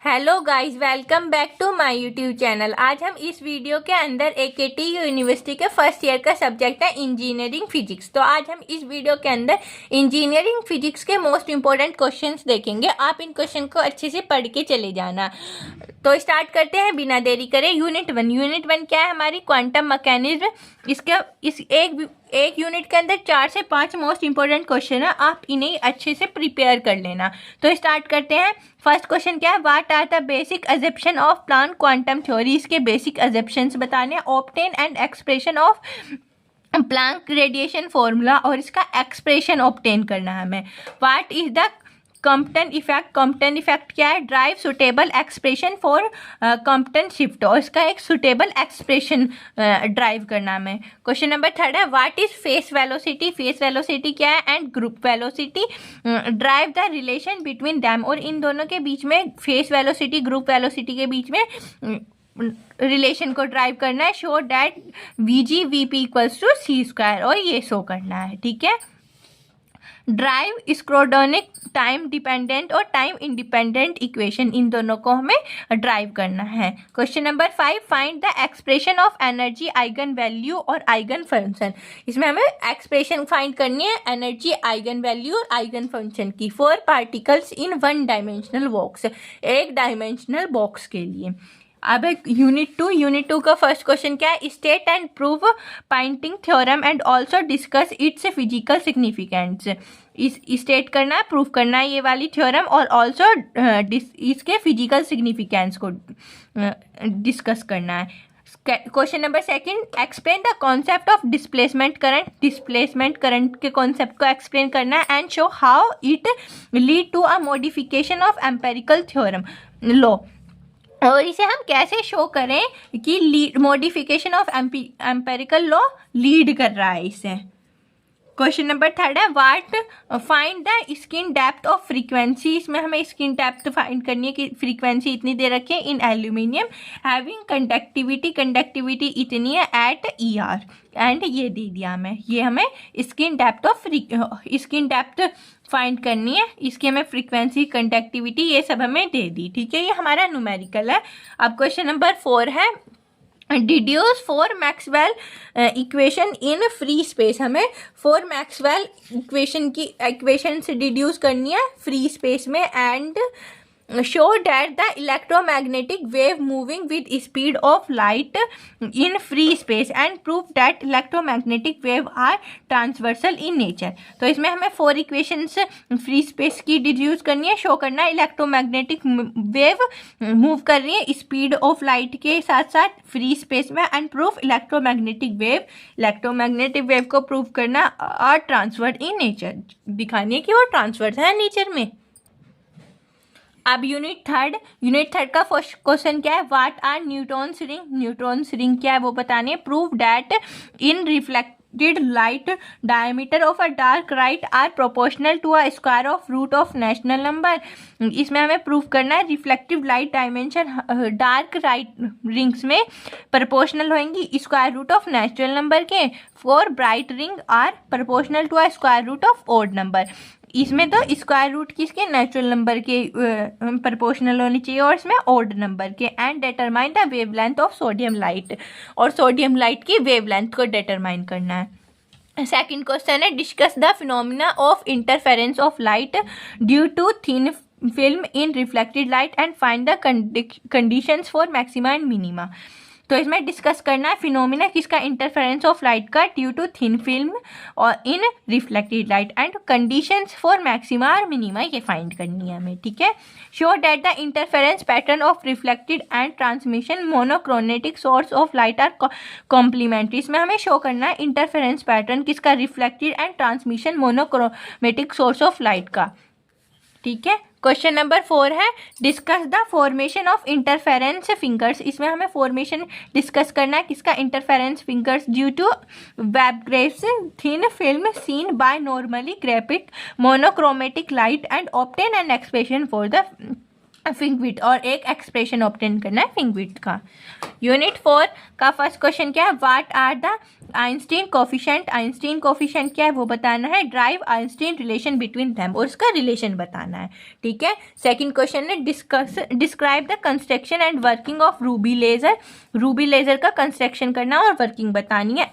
Hello guys, welcome back to my YouTube channel. आज हम इस वीडियो के अंदर AKT यूनिवर्सिटी के फर्स्ट ईयर का सब्जेक्ट है इंजीनियरिंग फिजिक्स। तो आज हम इस वीडियो के अंदर इंजीनियरिंग फिजिक्स के मोस्ट इंपॉर्टेंट क्वेश्चंस देखेंगे। आप इन क्वेश्चन को अच्छे से पढ़ के चले जाना। तो स्टार्ट करते हैं बिना देरी करे। यूनिट वन क्या है? हमारी क्वांटम मैकेनिज्म। इस एक यूनिट के अंदर 4 से 5 मोस्ट इंपॉर्टेंट क्वेश्चन है, आप इन्हें अच्छे से प्रिपेयर कर लेना। तो स्टार्ट करते हैं। फर्स्ट क्वेश्चन क्या है? What are the basic assumption of Planck quantum theory. इसके बेसिक अजम्पशंस बताने। Obtain and expression of Planck radiation formula, और इसका एक्सप्रेशन ऑब्टेन करना है हमें। What is the Compton effect. Compton effect क्या है? Derive suitable expression for Compton shift, और इसका एक सुटेबल एक्सप्रेशन ड्राइव करना हमें। क्वेश्चन नंबर 3 है what is face velocity. Face velocity क्या है? And group velocity. Drive the relation between them, और इन दोनों के बीच में, फेस वेलोसिटी ग्रुप वेलोसिटी के बीच में रिलेशन को ड्राइव करना है। Show that VG VP equals to c², और ये शो करना है। ठीक है। ड्राइव स्क्रोडोनिक टाइम डिपेंडेंट और टाइम इंडिपेंडेंट इक्वेशन, इन दोनों को हमें ड्राइव करना है। Question number 5 find the expression of energy eigen value और आइगन फंक्शन। इसमें हमें एक्सप्रेशन फाइंड करनी है एनर्जी आइगन वैल्यू और आइगन फंक्शन की for particles in one dimensional box, एक डायमेंशनल बॉक्स के लिए। अब यूनिट टू का फर्स्ट क्वेश्चन क्या है? State and prove Poynting theorem and also discuss its physical significance. इस स्टेट करना है, प्रूव करना है ये वाली थ्योरम, और ऑल्सो इसके फिजिकल सिग्निफिकेंस को डिस्कस करना है। Question number 2 explain the concept of displacement current. Displacement current के कॉन्सेप्ट को एक्सप्लेन करना है and show how it lead to a modification of empirical theorem law, और इसे हम कैसे शो करें कि modification of empirical law lead कर रहा है इसे। क्वेश्चन नंबर 3 है what find the skin depth of frequency. इसमें हमें स्किन डेप्थ फाइंड करनी है कि फ्रीक्वेंसी इतनी दे रखी है इन एल्यूमिनियम हैविंग कंडक्टिविटी इतनी है एट ER, एंड ये दे दिया हमें। ये हमें स्किन डेप्थ फाइंड करनी है, इसकी हमें फ्रीक्वेंसी कंडक्टिविटी ये सब हमें दे दी। ठीक है, ये हमारा न्यूमेरिकल है। अब क्वेश्चन नंबर 4 है deduce 4 Maxwell equation in free space. हमें 4 मैक्सवेल इक्वेशन से डिड्यूस करनी है फ्री स्पेस में, and show that the electromagnetic wave moving with speed of light in free space and prove that electromagnetic wave are transversal in nature। तो इसमें हमें 4 equations free space की deduce करनी है, शो करना है इलेक्ट्रोमैग्नेटिक वेव मूव कर रही है स्पीड ऑफ लाइट के साथ साथ फ्री स्पेस में, एंड प्रूफ इलेक्ट्रोमैग्नेटिक वेव को प्रूव करना आर ट्रांसफर्ड इन नेचर, दिखानी है कि वो ट्रांसफर्ड है नेचर में। अब यूनिट थर्ड का फर्स्ट क्वेश्चन क्या है? व्हाट आर न्यूट्रॉन्स रिंग क्या है वो बताने। Prove that in reflected light diameter of a dark right are proportional to a square of root of national number. इसमें हमें प्रूव करना है reflective light dimension dark right rings में proportional होंगी square root of natural number के। For bright ring are proportional to a square root of odd number. इसमें तो square root किसके? नेचुरल नंबर के प्रोपोर्शनल होनी चाहिए, और इसमें ओड नंबर के। And determine the wavelength of sodium light, और सोडियम लाइट की वेवलेंथ को डिटरमाइन करना है। सेकंड क्वेश्चन है discuss the phenomena of interference of light due to thin film in reflected light and find the conditions for maxima and minima. तो इसमें discuss करना है फिनोमिना किसका? इंटरफेरेंस ऑफ लाइट का ड्यू टू थिन फिल्म और in reflected light, and conditions for maxima और minima ये find करनी है हमें। ठीक है। Show that the interference pattern of reflected and transmission monochromatic source of light are complementary. इसमें हमें शो करना है इंटरफेरेंस पैटर्न किसका? Reflected and transmission monochromatic source of light का। ठीक है। क्वेश्चन नंबर 4 है discuss the formation of interference फिंगर्स। इसमें हमें फॉर्मेशन डिस्कस करना है किसका? इंटरफेरेंस फिंगर्स ड्यू टू वेवग्रेव्स thin film seen by normally ग्रेफिक monochromatic light and obtain an expression for the फिंगविट और एक एक्सप्रेशन ऑब्टेन करना है फिंगविट का। यूनिट 4 का फर्स्ट क्वेश्चन क्या है, what are the Einstein coefficient. Einstein coefficient क्या है वो बताना है, derive Einstein relation between them, और उसका रिलेशन बताना है। ठीक है। सेकंड क्वेश्चन है describe the construction and working of ruby laser. Ruby laser का कंस्ट्रक्शन करना और वर्किंग बतानी है।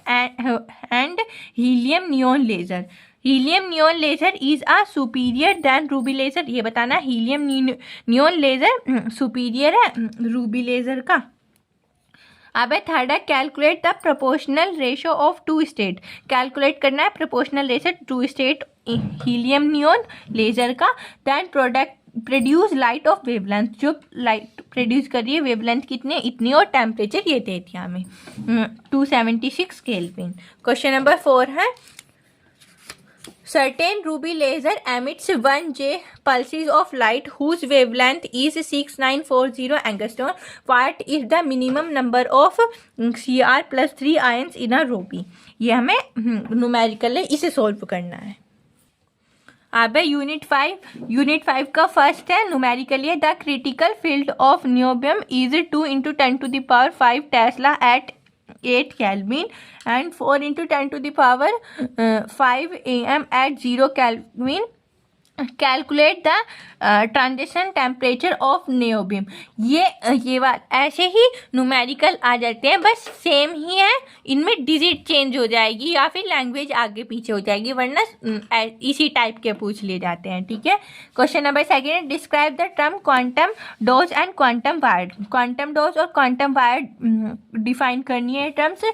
And helium neon laser. Helium neon laser is a superior than ruby laser, ये बताना हीलियम नियॉन लेजर सुपीरियर है ruby laser का। अब थर्ड है calculate the proportional ratio of two state. Calculate करना है proportional ratio two state helium neon laser का। Then produce light of wavelength, जो लाइट प्रोड्यूस कर रही है वेवलेंथ कितने इतनी, और टेम्परेचर ये दे दिया हमें 276 केल्विन। क्वेश्चन नंबर 4 है certain ruby laser emits 1J pulses of light whose wavelength is 6940 angstrom. What is the minimum number of Cr+3 ions in a ruby? ये हमें न्यूमेरिकल है, इसे सोल्व करना है। अब है यूनिट 5 का फर्स्ट है न्यूमेरिकल है, the critical field of niobium is 2 × 10⁵ tesla at 8 Kelvin and 4 × 10⁵ 5 AM at 0 Kelvin. Calculate the transition temperature of niobium. ये बात ऐसे ही न्यूमेरिकल आ जाते हैं, बस सेम ही है, इनमें डिजिट चेंज हो जाएगी या फिर लैंग्वेज आगे पीछे हो जाएगी, वरना इसी टाइप के पूछ लिए जाते हैं। ठीक है। Question number 2 describe the term quantum dots and quantum wire. Quantum dots और क्वांटम वायर डिफाइन करनी है टर्म्स।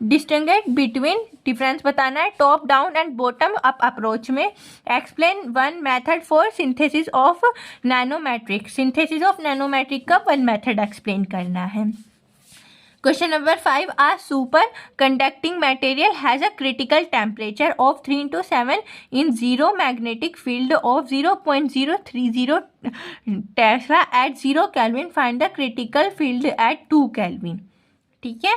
डिस्टिंग्विश बिटवीन, डिफरेंस बताना है top down and bottom up approach में। Explain one method for synthesis of nanometric. Synthesis of nanometric का one method explain करना है। Question number 5 a superconducting material has a critical temperature of 3 × 7 in zero magnetic field of 0.030 tesla at 0 Kelvin। Find the critical field at 2 Kelvin। ठीक है।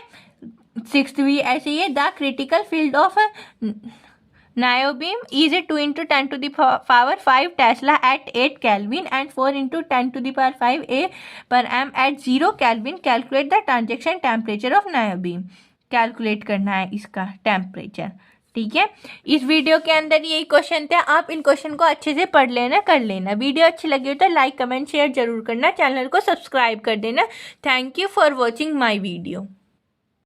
6th भी ऐसे ही है, the critical field of niobium is 2 × 10⁵ Tesla at 8 Kelvin and 4 × 10⁵ A/m at 0 Kelvin. Calculate the transaction temperature of niobium. Calculate करना है इसका temperature. ठीक है। इस वीडियो के अंदर यही क्वेश्चन थे, आप इन क्वेश्चन को अच्छे से पढ़ लेना, कर लेना। वीडियो अच्छी लगी हो तो लाइक कमेंट शेयर जरूर करना, चैनल को सब्सक्राइब कर देना। Thank you for watching my video.